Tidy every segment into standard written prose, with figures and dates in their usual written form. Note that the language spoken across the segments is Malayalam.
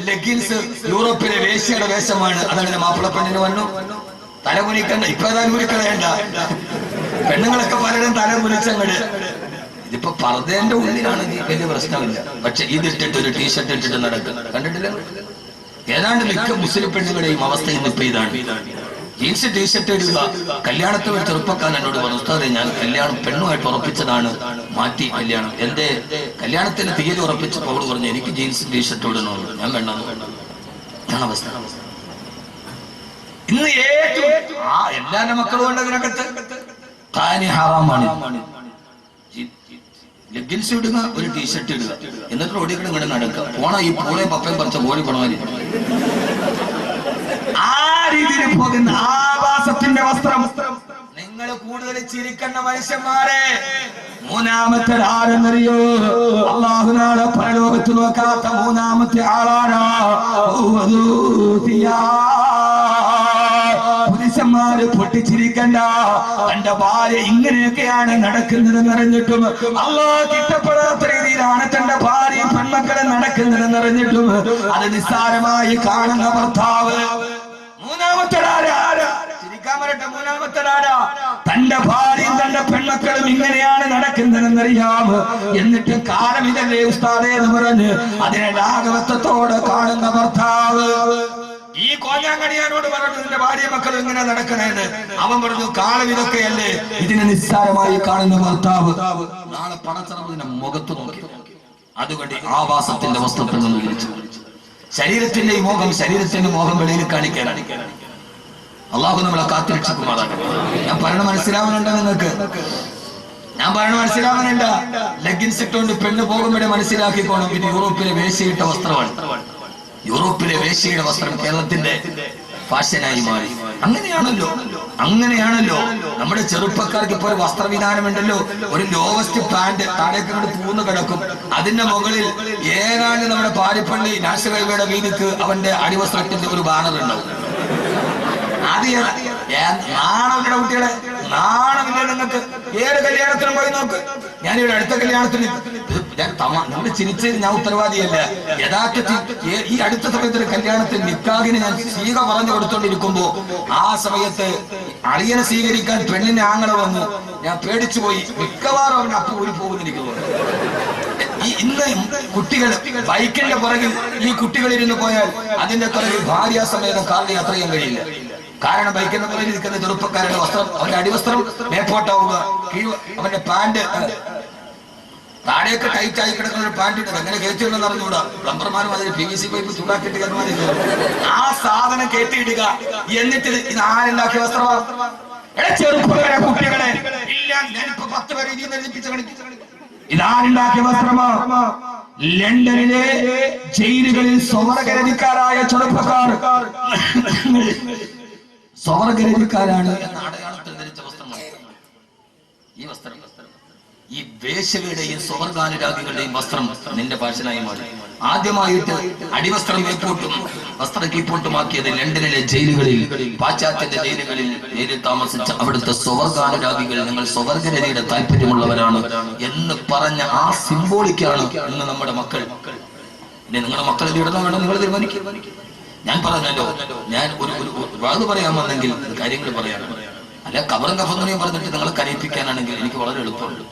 ലെഗിൻസ് യൂറോപ്പിലെ വേശ്യയുടെ വേഷമാണ്. അതങ്ങനെ മാപ്പിളപ്പെണ്ണിന് വന്നു. തലമുനിക്കണ്ട, ഇപ്പൊ തലമുനിക്കളയണ്ട. പെണ്ണുങ്ങളൊക്കെ പലരും തലമുനിച്ചങ്ങട്. ഇതിപ്പോ പർദ്ദന്റെ ഉള്ളിലാണ് വലിയ പ്രശ്നമില്ല. പക്ഷെ ഇതിട്ടിട്ട് ഒരു ടീഷർട്ട് ഇട്ടിട്ട് നടക്കുക കണ്ടിട്ടില്ല? ഏതാണ്ട് മിക്ക മുസ്ലിം പെണ്ണുങ്ങളുടെയും അവസ്ഥ ഇന്നിപ്പോ ഇതാണ്. ജീൻസ് ടീഷർട്ട് ഇടുക. കല്യാണത്തിൽ ഒരു ചെറുപ്പക്കാരൻ എന്നോട് പറഞ്ഞു, ഉസ്താദേ ഞാൻ കല്യാണം പെണ്ണുമായിട്ട് ഉറപ്പിച്ചതാണ്, മാറ്റി കല്യാണം. എന്റെ കല്യാണത്തിന് തീയതി ഉറപ്പിച്ചപ്പോൾ അവള് പറഞ്ഞു എനിക്ക് ജീൻസ് ടീഷർട്ട് ഇടണമെന്ന്. ഞാൻ വേണ്ടെന്ന് അവസ്ഥ. ഇന്ന് എല്ലാ മക്കളും ഉണ്ട് അതിനകത്ത്. താനി ഹറാമാണ്. ലെഗിൻസ് ഇടുക, ഒരു ടീഷർട്ട് ഇടുക, എന്നിട്ട് റോഡിൽ ഇങ്ങനെ നടക്കുക. പോണ ഈ പൂളയും പപ്പയും പറിച്ച കോഴി പണമാരി ആ രീതിയിൽ പോകുന്ന ആവാസത്തിന്റെ വസ്ത്രം. നിങ്ങൾ കൂടുതൽ ചിരിക്കുന്ന മനുഷ്യന്മാരെ. മൂന്നാമത്തെ ആരെന്നറിയോ? അല്ലാഹു നാളെ പരലോകത്ത് നോക്കാത്ത മൂന്നാമത്തെ ആളാണ് പുരുഷന്മാര്. പൊട്ടിച്ചിരിക്കണ്ട. തന്റെ ഭാര്യ ഇങ്ങനെയൊക്കെയാണ് നടക്കുന്നതെന്ന് അറിഞ്ഞിട്ടും, അല്ലാഹു ഇഷ്ടപ്പെടാത്ത രീതിയിലാണ് തന്റെ ഭാര്യയും പെൺമക്കളും നടക്കുന്നതെന്ന് അറിഞ്ഞിട്ടും അത് നിസ്സാരമായി കാണുന്ന ഭർത്താവ്. മൂന്നാമത്തെ തന്റെ ഭാര്യയും തന്റെ പെൺമക്കളും ഇങ്ങനെയാണ് നടക്കുന്നതെന്നറിയാം. എന്നിട്ട് കാലം ഇതല്ലേ ഉസ്താദേ എന്ന് പറഞ്ഞ് അതിനെ ലാഘവത്വത്തോടെ കാണുന്ന ഭർത്താവ്. ഈ കോഞ്ഞാങ്കടിയാനോട് പറഞ്ഞു നിന്റെ ഭാര്യ മക്കൾ ഇങ്ങനെ നടക്കണേന്ന്. അവൻ പറഞ്ഞു കാലം ഇതൊക്കെയല്ലേ. ഇതിനെ നിസ്സാരമായി കാണുന്ന ഭർത്താവ് നാളെ പണച്ചറവിന്റെ മുഖത്ത് നോക്കി. അതുകൊണ്ട് ആവാസത്തിന്റെ വസ്ത്രത്തിൽ നിന്ന് വിളിച്ചു. ശരീരത്തിന്റെ ഈ മോഹം, ശരീരത്തിന്റെ മോഹം വെളിയിൽ കാണിക്കാനാണ്. അള്ളാഹു നമ്മളെ കാത്തുരക്ഷിക്കുമാറാകട്ടെ. ഞാൻ പറയണ മനസ്സിലാവുന്നുണ്ടോ നിങ്ങൾക്ക്? ഞാൻ പറയണ മനസ്സിലാവുന്നുണ്ട്. ലെഗിൻസ് ഇട്ടുകൊണ്ട് പെണ്ണ് പോകുമ്പോഴേ മനസ്സിലാക്കിക്കോണം ഇത് യൂറോപ്പിലെ വേശ്യയിട്ട വസ്ത്രമാണ്. യൂറോപ്പിലെ വേശ്യയുടെ വസ്ത്രം കേരളത്തിന്റെ ഫാഷനായി മാറി. അങ്ങനെയാണല്ലോ നമ്മുടെ ചെറുപ്പക്കാർക്ക് ഇപ്പോൾ ഒരു വസ്ത്രവിധാനമുണ്ടല്ലോ. ഒരു ലോവസ്റ്റ് പാന്റ് താഴേക്കോട് പൂന്ന് കിടക്കും. അതിന്റെ മുകളിൽ ഏതാണ്ട് നമ്മുടെ പാരിപ്പള്ളി നാഷണൽ ഹൈവേയുടെ വീതിക്ക് അവന്റെ അടിവസ്ത്രത്തിന്റെ ഒരു ബാനർ ഉണ്ടാവും. അത് നാണമില്ല കുട്ടികളെ, നാണമില്ല നിങ്ങൾക്ക്. ഏത് കല്യാണത്തിനും പോയി നോക്ക്. ഞാനിവിടെ അടുത്ത കല്യാണത്തിന് നമ്മൾ ചിരിച്ച് ഞാൻ ഉത്തരവാദിയല്ല. യഥാർത്ഥത്തിൽ ഈ അടുത്ത സമയത്തൊരു കല്യാണത്തിൽ നിക്കാഹിന് ഞാൻ സ്വീക പറഞ്ഞു കൊടുത്തോണ്ടിരിക്കുമ്പോ ആ സമയത്ത് അളിയനെ സ്വീകരിക്കാൻ പെണ്ണിന്റെ ആങ്ങളെ വന്നു. ഞാൻ പേടിച്ചു പോയി. മിക്കവാറും അവൻ അപ്പ് ഊരി പോകുന്നിരിക്കുന്നു. ഇന്ന് കുട്ടികൾ ബൈക്കിന്റെ പുറകിൽ ഈ കുട്ടികൾ ഇരുന്ന് പോയാൽ അതിന്റെ പുറകിൽ ഭാര്യാസമേതം കാറിൽ യാത്ര ചെയ്യാൻ കഴിയില്ല. കാരണം ബൈക്കിന്റെ പുറകിൽ നിൽക്കുന്ന ചെറുപ്പക്കാരുടെ വസ്ത്രം, അവന്റെ അടിവസ്ത്രം മേപ്പോട്ടാവുക, അവന്റെ പാന്റ് താഴെയൊക്കെ ടൈറ്റ് ആയി കിടക്കുന്ന ഒരു പാന്റ് ഇട്ടത് അങ്ങനെ കയറ്റിയുണ്ടെന്ന് അറിഞ്ഞുകൂടാ. പ്ലംബർമാരും അതിന് PVC പൈപ്പ് ചൂടാക്കിയിട്ട് കയറുമാനില്ല. ആ സാധനം കയറ്റിയിടുക. എന്നിട്ട് ഇത് ആരുണ്ടാക്കിയ വസ്ത്രമാണ്? ചെറുപ്പക്കാരെ കുട്ടികളെ ഇല്ല, ഞാനിപ്പോ 10 പേരെ ഇതിൽ നിന്ന് ഇതാരുണ്ടാക്കിയ വസ്ത്രമാണ്? ലണ്ടനിലെ ജയിലുകളിൽ സ്വർഗരതിക്കാരായ ചെറുപ്പക്കാർ സ്വർഗരതിക്കാരാണ് എന്ന അടയാളത്തിൽ ധരിച്ച വസ്ത്രമാണ് ഈ വസ്ത്രം. ഈ വേശ്യകളുടെയും സ്വർഗാനുരാഗികളുടെയും വസ്ത്രം നിന്റെ ഫാഷനായി മാറി. ആദ്യമായിട്ട് അടിവസ്ത്രം മേപ്പോട്ടും വസ്ത്ര കീപ്പോട്ടുമാക്കിയത് ലണ്ടനിലെ ജയിലുകളിൽ, പാശ്ചാത്യന്റെ ജയിലിൽ താമസിച്ച അവിടുത്തെ സ്വർഗാനുരാഗികൾ നിങ്ങൾ സ്വർഗരതിയുടെ താല്പര്യമുള്ളവരാണ് എന്ന് പറഞ്ഞ ആ സിംബോളിക്കാണ് ഇന്ന് നമ്മുടെ മക്കൾ. ഇനി നിങ്ങളുടെ മക്കൾ ഇത് ഇടണോ വേണോ നിങ്ങൾ തീരുമാനിക്കും. ഞാൻ പറഞ്ഞല്ലോ, ഞാൻ ഒരു വാത് പറയാൻ വന്നെങ്കിൽ കാര്യങ്ങൾ പറയാനാണ്. അല്ല കബറും കഫന്നുനെയും പറഞ്ഞിട്ട് നിങ്ങളെ കരയിപ്പിക്കാനാണെങ്കിൽ എനിക്ക് വളരെ എളുപ്പമുണ്ട്.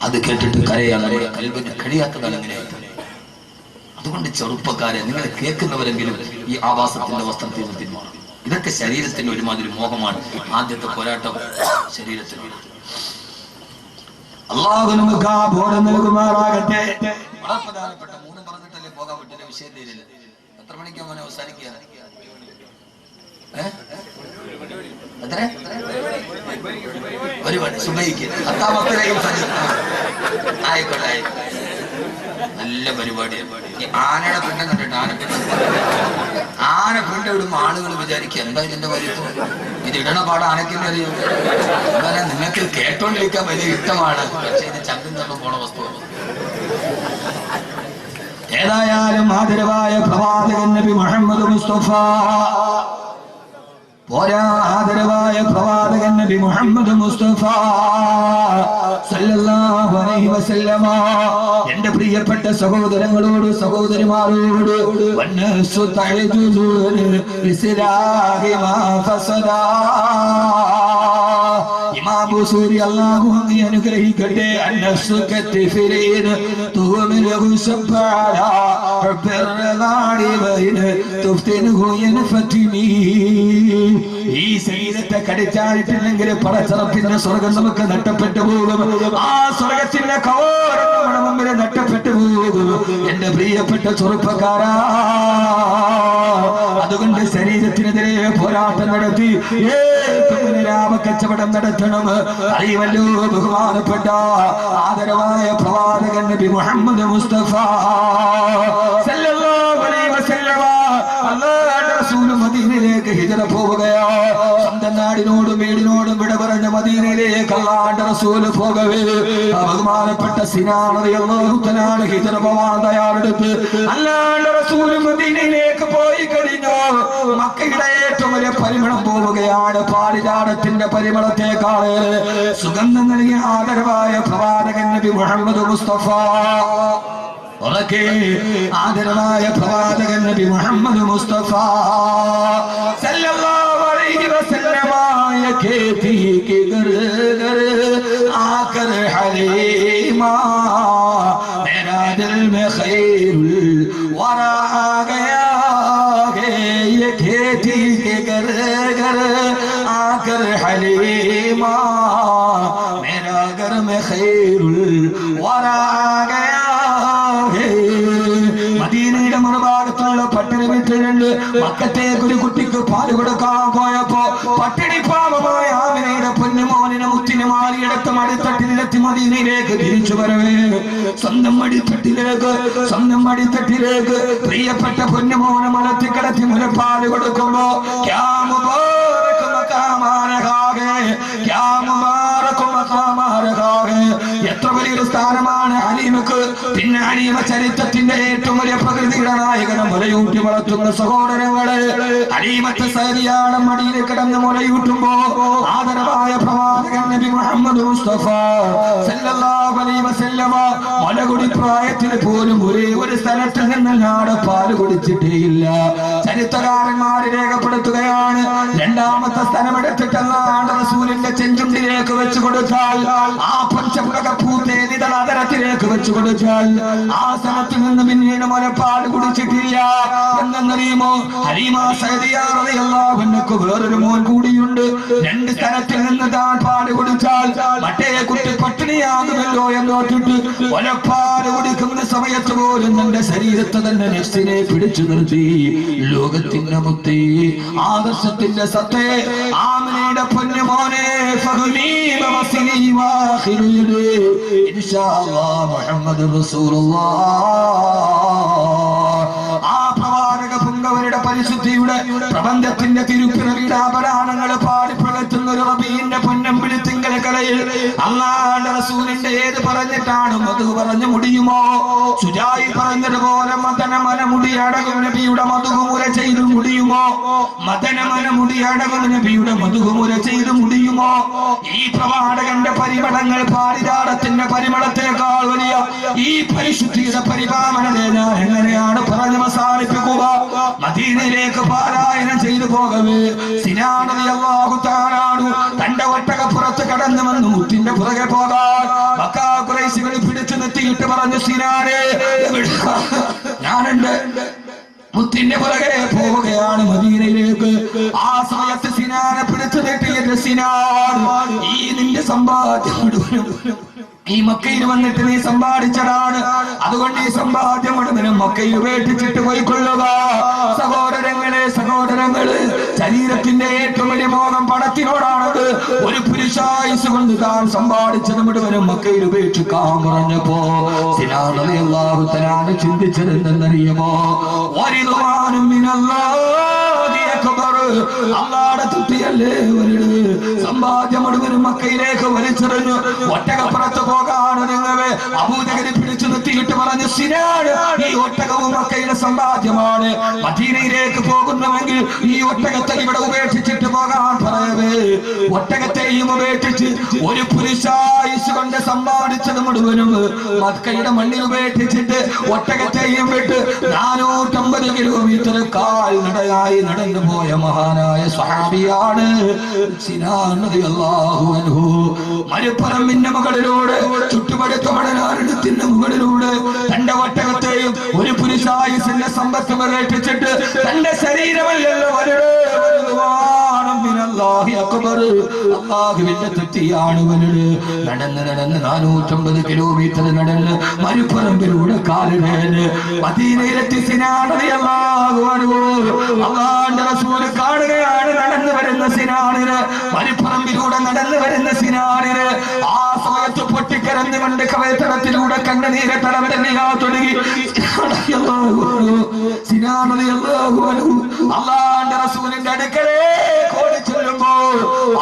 അത് കേട്ടിട്ട് കരയാൻ നമ്മുടെ കൽബിന് കഴിയാത്തതാണ് എങ്ങനെയായിട്ട്. അതുകൊണ്ട് ചെറുപ്പക്കാരെ നിങ്ങൾ കേൾക്കുന്നവരെങ്കിലും ഈ ആവാസത്തിന്റെ വസ്ത്രത്തിൽ നിന്ന് പിന്മാറും. ഇതൊക്കെ ശരീരത്തിന്റെ ഒരുമാതിരി മോഹമാണ്. ആദ്യത്തെ പോരാട്ടം ശരീരത്തിനോട്. അല്ലാഹു നമുക്ക് ആ ബോധം നൽകുമാറാകട്ടെ. വളരെ പ്രധാനപ്പെട്ട 3 പറഞ്ഞിട്ടല്ലേ പോകാൻ പറ്റില്ല. വിഷയം തീരില്ല. എത്ര മണിക്കാ മോനെ അവസാനിക്കുക? ഒരു മണി സുബഹിക്ക് 10:10 ആയിക്കോട്ടെ. നല്ല പരിപാടിയാണ്. ഈ ആനയുടെ പിണ്ടം കണ്ടിട്ട് ആന പിണ്ട ഇടുമ്പോ ആളുകൾ വിചാരിക്കുക എന്താ ഇതിന്റെ വലിപ്പം, ഇത് ഇടണ പാട് ആനയ്ക്കെന്നെ അറിയും. എന്നാലും നിങ്ങൾക്ക് കേട്ടോണ്ടിരിക്കാൻ വലിയ ഇഷ്ടമാണ്. പക്ഷെ ഇത് ചങ്കും ചങ്കും പോണ വസ്തുവാണ്. ഏതായാലും ആദരവായ പ്രവാചകൻ നബി മുഹമ്മദ് മുസ്തഫ ആദരവായ പ്രവാചകൻ നബി മുഹമ്മദ് മുസ്തഫ സല്ലല്ലാഹു അലൈഹി വസല്ലമ എന്റെ പ്രിയപ്പെട്ട സഹോദരങ്ങളോട് സഹോദരിമാരോട് വന്നസു തഅജുദുൻ ഇസ്ലാഹി മാ ഫസദാ ഇമാം ബുസൂരി അല്ലാഹു അങ്ങേ അനുഗ്രഹിക്കട്ടെ അന്നസു കത്തിഫിരീൻ തുഹമിലഹു സബ്ബാല റബ്ബിർദാടി ബൈന തുഫ്തിനുഹു യൻഫതിനി ഈ ശരീരത്തെ കടിച്ചായിട്ടില്ലെങ്കിൽ പടച്ചറപ്പിന്റെ സ്വർഗം നമുക്ക് നഷ്ടപ്പെട്ടു പോകും. ആ സ്വർഗത്തിന്റെ കവാടം നമ്മുടെ മുമ്പിൽ നഷ്ടപ്പെട്ടു പോകും. എന്റെ പ്രിയപ്പെട്ട ചെറുപ്പക്കാരാ, അതുകൊണ്ട് ശരീരത്തിനെതിരെ പോരാട്ടം നടത്തി ലാഭ കച്ചവടം നടത്തണം. അറിവല്ലോ ബഹുമാനപ്പെട്ട ആദരവായ പ്രവാചകൻ നബി മുഹമ്മദ് മുസ്തഫ സല്ലല്ലാഹു അലൈഹി വസല്ലമ അല്ലാഹുവിന്റെ റസൂൽ മദീനയിലേക്ക് ഹിജ്റ പോവുകയാ. സ്വന്തം നാടിനോടും വീടിനോടും വിട പറഞ്ഞ മദീനയിലേക്ക് അല്ലാഹുവിന്റെ റസൂൽ പോകവേ ബഹുമാനപ്പെട്ട സിനാൻ റളിയല്ലാഹു തആല ഹിജ്റ പോവാൻ തയ്യാറെടുത്ത് അല്ലാഹുവിന്റെ റസൂൽ മദീനയിലേക്ക് പോയി കഴിഞ്ഞു. മക്കയുടെ ഏറ്റവും വലിയ പരിമളം പോവുകയാണ്. പാരിജാതത്തിന്റെ പരിമളത്തെക്കാൾ സുഗന്ധം നൽകിയ ആദരവായ പ്രവാചകൻ നബി മുഹമ്മദ് മുസ്തഫ ആദരവായ പ്രവാചകൻ നബി മുഹമ്മദ് മുസ്തഫ സല്ലല്ലാഹു അലൈഹി വസല്ലമ യഖീതി കി ഗർ ഗർ ആകർ ഹലീമാ മേരാ ദിൽ में खैरुल वरा गया है ये खेती के घर घर आकर हलीमा मेरा घर में खैरुल वरा गया. മദീനയുടെ മറുഭാഗത്തുള്ള പട്ടിണി വീട്ടിലുണ്ട്. മക്കത്തേക്ക് ഒരു കുട്ടിക്ക് പാല് കൊടുക്കാൻ പോയപ്പോ പട്ടിണി പാപമായ ആമിനയുടെ പൊന്നുമോനിനെ മുത്തിനെ മാറിയെടുത്ത് മടിത്തട്ടിലെത്തി മദീനയിലേക്ക് തിരിച്ചു വരവേ സ്വന്തം മടിത്തട്ടിലേക്ക് പ്രിയപ്പെട്ട പൊന്നുമോനെ മലത്തിക്കിടത്തി മുലപ്പാല് കൊടുക്കുമ്പോ എത്ര വലിയൊരു സ്ഥാനമാണ് ഹലീമക്ക്. പിന്നെ ഹലീമ ചരിത്രത്തിന്റെ ഏറ്റവും വലിയ പ്രകൃതിയുടെ നായകനും മുലയൂട്ടി വളർത്തുന്ന സഹോദരങ്ങളെ ഹലീമത്തെ സരിയാണ് മടിയിൽ കിടന്ന് മുലയൂട്ടുമ്പോ ആദരവായ പ്രവാചകൻ നബി മുഹമ്മദ് മുസ്തഫ സല്ലല്ലാഹു അലൈഹി വസല്ലമ മുലകുടി പ്രായത്തിൽ പോലും ഒരേ ഒരു സ്ഥലത്ത് നിന്നല്ലാതെ പാല് കുടിച്ചിട്ടേയില്ല. ചരിത്രകാരന്മാർ രേഖപ്പെടുത്തുകയാണ്. രണ്ടാമത്തെ സ്ഥലമെടുത്തിട്ടല്ല റസൂലിന്റെ ചെഞ്ചുണ്ടിലേക്ക് വെച്ചു കൊടുത്താൽ ആ പഞ്ചമുഖ പൂത്തേതിതൾ അതരത്തിലേക്ക് വെച്ചു കൊടുത്താൽ ആ സ്ഥലത്ത് നിന്ന് പിന്നീട് മുലപ്പാൽ കുടിച്ചിട്ടില്ല. എന്നറിയുമോ ഹലീമ സഅദിയ്യ റളിയല്ലാഹു അൻഹു വേറൊരു മോൻ കൂടിയുണ്ട്. രണ്ട് സ്ഥലത്തിൽ നിന്ന് താൻ പാല് കുടിച്ചാൽ മറ്റേ കുട്ടി പട്ടിണിയാകുമല്ലോ എന്നോട്ടിട്ട് മുലപ്പാൽ കുടിക്കുന്ന സമയത്ത് പോലും തന്റെ ശരീരത്തെ തന്നെ നെഫ്സിനെ പിടിച്ചു നിർത്തി ലോകത്തിന്റെ മുത്തി ആദർശത്തിന്റെ സത്തേ ആമിനയുടെ പൊന്നുമോനെ ഫഹ്മീമ വസിനി വാഖിലുദി ഇൻഷാ അല്ലാഹ് മുഹമ്മദ് റസൂലുള്ളാഹ്. ആ പ്രവാചക പുങ്കവരുടെ പരിശുദ്ധിയുടെ പ്രബന്ധത്തിന്റെ തിരുപ്പിറവിയുടെ ആഭരണങ്ങൾ പാടി പ്രകറ്റുന്ന ഒരു റബീന്റെ പൊന്നം പിടിത്തിങ്കൽ കലയിൽ അല്ലാഹുവിന്റെ റസൂലിന്റെ ഏത് പറഞ്ഞിട്ടാണ് മധു പറഞ്ഞു മുടിയുമോ? സുജായി പറഞ്ഞതുപോലെ മദനമന മുടി അടകും നബിയുടെ മധുകുമുര ചെയ്തു മുടിയുമോ? മദനമന മുടി അടകും നബിയുടെ മധുകുമുര ചെയ്തു മുടിയുമോ? ഈ പ്രവാചകന്റെ പരിമളങ്ങൾ പാരിജാതത്തിന്റെ പരിമളത്തെക്കാൾ വലിയ ഈ പരിശുദ്ധിയുടെ പരിപാലനത്തെ ഞാൻ എങ്ങനെയാണ് പറഞ്ഞു അവസാനിപ്പിക്കുക? മദീനയിലേക്ക് പാരായണം ചെയ്തു പോകവേ സിനാൻ റളിയല്ലാഹു തആല തന്റെ ഒട്ടകപ്പുറത്ത് കടന്നു വന്നു മുത്തിന്റെ പുറകെ പോകാൻ മക്കാ ഖുറൈശികൾ പിടിച്ചു നിർത്തിയിട്ട് പറഞ്ഞു, സിനാനെ ഞാനുണ്ട്. മുത്തിന്റെ പുറകെ പോവുകയാണ് മദീനയിലേക്ക്. ആ സമയത്ത് സിനാനെ പിടിച്ചു നിർത്തിയിട്ട് സിനാൻ, ഈ നിന്റെ സമ്പാദ്യം മുഴുവനും ഈ മക്കയിൽ വന്നിട്ട് നീ സമ്പാദിച്ചതാണ്. അതുകൊണ്ട് ഈ സമ്പാദ്യം മുഴുവനും മക്കയിൽ ഉപേക്ഷിച്ചിട്ട് പോയിക്കൊള്ളുക. സഹോദരങ്ങളെ ശരീരത്തിന്റെ ഏറ്റവും വലിയ മോഹം പണത്തിനോടാണത്. ഒരു പുരുഷായുസ് കൊണ്ട് താൻ സമ്പാദിച്ചത് മുഴുവനും മക്കയിൽ ഉപേക്ഷിക്കാൻ പറഞ്ഞപ്പോ സിനാൻ റളിയല്ലാഹു തആല ചിന്തിച്ചത് എന്തെന്നറിയുമോ? അല്ലാഹുവിന്റെ തൃപ്തിയല്ലേ വലുത്, സമ്പാദ്യം മുഴുവനും മക്കയിലേക്ക് വലിച്ചെറിഞ്ഞു. ഒട്ടകപ്പുറത്ത് പോകാൻ ഒരുങ്ങവേ അബൂജഹൽ പിടിച്ചു നിർത്തിയിട്ട് പറഞ്ഞു, സിനാന്, ഈ ഒട്ടകവും മക്കയുടെ സമ്പാദ്യമാണ്. മദീനയിലേക്ക് പോകുന്നുവെങ്കിൽ ഈ ഒട്ടകത്തെ ഇവിടെ ഉപേക്ഷിച്ചിട്ട് പോകാൻ പറയവേ, ഒട്ടകത്തെയും ഉപേക്ഷിച്ച് ഒരു പുരുഷായുസ് കൊണ്ട് സമ്പാദിച്ചത് മുഴുവനും മക്കയുടെ മണ്ണിൽ ഉപേക്ഷിച്ചിട്ട് ഒട്ടകത്തെയും വിട്ട് 450 കിലോമീറ്റർ കാൽനടയായി നടന്നു പോയ മഹാനായ സ്വഹാബിയാണ് സിനാൻ റളിയല്ലാഹു അൻഹു. മരുപ്പറമ്പിന്റെ മുകളിലൂടെ, ചുറ്റുപടുത്ത മണലാരണ്യത്തിന്റെ മുകളിലൂടെ തന്റെ ഒട്ടകത്തെയും ഒരു പുരുഷായുസിന്റെ സമ്പത്ത് ഉപേക്ഷിച്ചിട്ട് തന്റെ ശരീരമല്ലല്ലോ അല്ലാഹുവിന്റെ തൃപ്തിയാണ് വലുത്. നടന്ന് 450 കിലോമീറ്റർ നടന്ന് മരുപ്പറമ്പിലൂടെ കാലിടേന് മദീനയിലെത്തി സിനാൻ റളിയല്ലാഹു അൻഹു. അല്ലാഹുവിന്റെ റസൂൽ കാണുകയാണ് നടന്നു വരുന്ന സിനാനിന്, മരുപ്പറമ്പിലൂടെ നടന്നു വരുന്ന സിനാനിന്. ആ സമയത്ത് പൊട്ടിക്കരഞ്ഞുകൊണ്ട് കവയത്തടത്തിലൂടെ കണ്ണുനീരെ തടം തന്നെയാ തുടങ്ങി. സിനാൻ റളിയല്ലാഹു അൻഹു അല്ലാഹുവിന്റെ റസൂലിന്റെ അടുക്കലേക്ക് ഓടി ചെല്ലുമ്പോൾ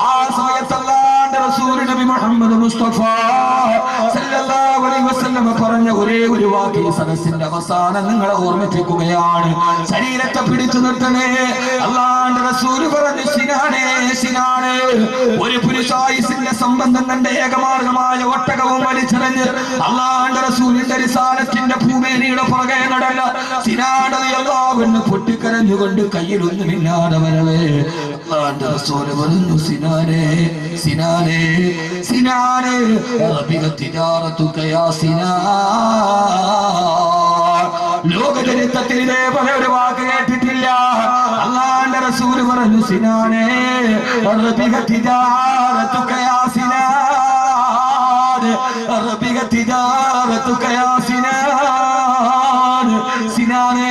ആ സമയത്ത് അല്ലാഹുവിന്റെ റസൂൽ നബി മുഹമ്മദ് മുസ്തഫ സല്ലല്ലാഹു അലൈഹി വസല്ലം പറഞ്ഞ ഒരേ ഒരു വാക്ക് ഈ സദസ്സിന്റെ അവസാനം നിങ്ങളെ ഓർമ്മിപ്പിക്കുകയാണ്. ശരീരത്തെ പിടിച്ചു നിർത്തണേ. അല്ലാഹുവിന്റെ റസൂൽ പറഞ്ഞു, സിനാനേ, സിനാനേ, ഒരു പുരുഷായുസിന്റെ സംബന്ധം തന്റെ ഏകമാർഗമായ ഒട്ടകവും വലിച്ചെറിഞ്ഞ് അല്ലാഹുവിന്റെ റസൂലിന്റെ റിസാലത്തിന്റെ ഭൂമേനിയുടെ പുറകെ നടന്ന സിനാൻ റളിയല്ലാഹു അൻഹു പൊട്ടിക്കരഞ്ഞുകൊണ്ട് കയ്യിലൊന്നുമില്ലാതെ വരവേ അല്ലാഹുവിന്റെ റസൂൽ പറഞ്ഞു, സിനാനേ, സിനാനേ, സിനാനേ, തിജാറത്തുക യാ സിനാൻ. ലോകചരിത്രത്തിൽ ഇതേപോലെ ഒരു വാക്ക് കേട്ടിട്ടില്ല. അല്ലാഹുവിന്റെ റസൂൽ പറഞ്ഞു, സിനാനേ, തിജാറത്തുക യാ സിനാൻ, തിജാറത്തുക യാ സിനാൻ. സിനാനേ,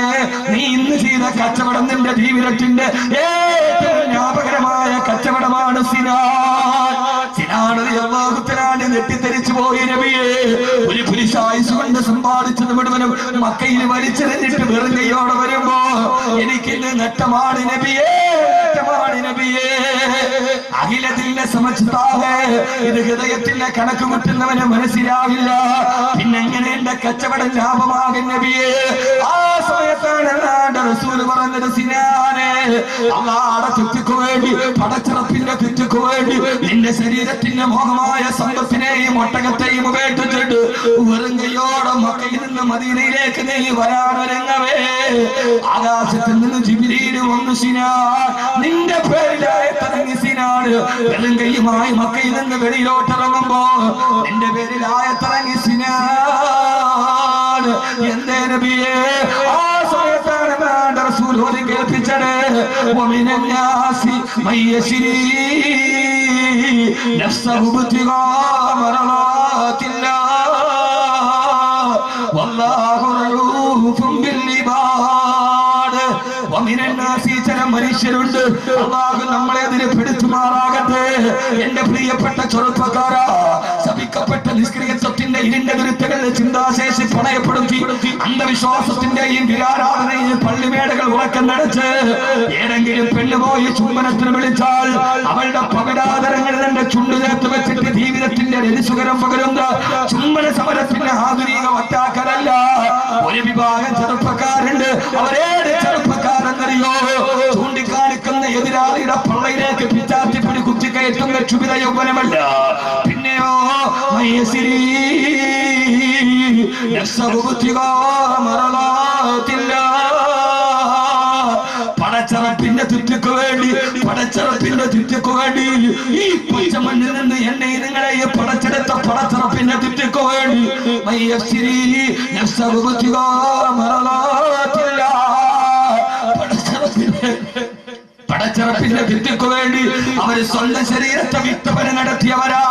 നീ ഇന്ന് ചെയ്ത കച്ചവടം നിന്റെ ജീവിതത്തിന്റെ ഏറ്റവും ലാഭകരമായ കച്ചവടമാണ് സിനാൻ. സിനാൻ റളിയല്ലാഹു തആല നെട്ടിത്തെറിച്ചു പോയി നബിയെ. ഒരു പുരുഷായുസ് കൊണ്ട് സമ്പാദിച്ചത് മുഴുവനും മക്കയിൽ വലിച്ചെറിഞ്ഞിട്ട് വെറും കൈയോടെ വരുമ്പോ എനിക്കിന്ന് നഷ്ടമാണ് നബിയേ, നഷ്ടമാണ് നബിയേ. അഖിലത്തിന്റെ സമസ്താവേ, ഇത് ഹൃദയത്തിന്റെ കണക്ക് മുട്ടുന്നവന് മനസ്സിലാവില്ല. പിന്നെങ്ങനെ എന്റെ കച്ചവടം ലാഭമാകും നബിയേ? ആ സമയത്താണ് അല്ലാഹുവിന്റെ റസൂൽ പറഞ്ഞത്, സിനാനേ, അല്ലാഹുവിന്റെ തൃപ്തിക്ക് വേണ്ടി, പടച്ചിറപ്പിന്റെ തൃപ്തിക്ക് വേണ്ടി നിന്റെ ശരീരത്തിന്റെ മോഹമായ സമ്പത്തിനെയും ഒട്ടകത്തെയും ഉപേക്ഷിച്ചിട്ട് വെറും കൈയോടെ മക്കയിൽ നിന്ന് മദീനയിലേക്ക് നീ വരാനൊരുങ്ങവേ ആകാശത്തിൽ നിന്ന് ജിബ്രീൽ വന്നു, സിനാൻ, നിന്റെ പേരിലായത്തിറങ്ങി സിനാൻ. വെറും കൈയുമായി മക്കയിൽ നിന്ന് വെളിയിലോട്ടിറങ്ങുമ്പോ നിന്റെ പേരിലായത്തിറങ്ങി സിനാൻ. എന്തേ നബിയേ? ആ സമയത്താണ് അല്ലാഹുവിന്റെ റസൂൽ ഓതി കേൾപ്പിച്ചത്, വമിനൻ നാസി മയ്യശ്രീ നഫ്സഹു ഇബ്തിഗാ മർളാത്തില്ലാഹ് വല്ലാഹു റഊഫുൻ ബിൽ ഇബാദ്. വമിനൻ നാസി, ചില മനുഷ്യരുണ്ട്, അല്ലാഹു നമ്മളെ അതിന് പെടുത്തുമാറാകട്ടെ. എന്റെ പ്രിയപ്പെട്ട ചെറുപ്പക്കാരാ, ശപിക്കപ്പെട്ട നിഷ്ക്രിയത്വത്തിന്റെ ഇരുണ്ട ദുരിതങ്ങളിൽ ചിന്താശേഷി പണയപ്പെടുത്തി അന്ധവിശ്വാസത്തിന്റെയും വിരാരാധനയും പള്ളിമേടകൾ ഉറക്കം നടച്ച് ഏതെങ്കിലും പെണ്ണുപോയി ചുംബനത്തിന് വിളിച്ചാൽ അവളുടെ പവിടാതരങ്ങളിൽ എന്റെ ചുണ്ടു ചേർത്ത് വെച്ചിട്ട് ജീവിതത്തിന്റെ രതിസുകരം പകരുന്ന ചുംബന സമരത്തിന്റെ ആധുനിക വറ്റാക്കലല്ല. ഒരു വിഭാഗം ചെറുപ്പക്കാരുണ്ട്, അവരേത് ചെറുപ്പക്കാരെന്നറിയോ? ചൂണ്ടിക്കാണിക്കുന്ന എതിരാളിയുടെ പള്ളയിലേക്ക് പിച്ചാത്തിപ്പിടി കുത്തിക്കയറ്റുന്ന ക്ഷുഭിത യൗവനമല്ല, പിന്നെയോ പടച്ചറപ്പിന്റെ ചുറ്റക്ക് വേണ്ടി, പടച്ചറപ്പിന്റെ ചുറ്റക്ക് വേണ്ടി ഈ പച്ചമണ്ണിൽ നിന്ന് എന്നെ നിങ്ങളെ പടച്ചെടുത്ത പടച്ചറപ്പിന്റെ ചുറ്റക്ക് വേണ്ടി പടച്ചറപ്പിന്റെ ഭിത്തിക്ക് വേണ്ടി അവർ സ്വന്തം ശരീരത്തെ വിത്തപന നടത്തിയവരാ.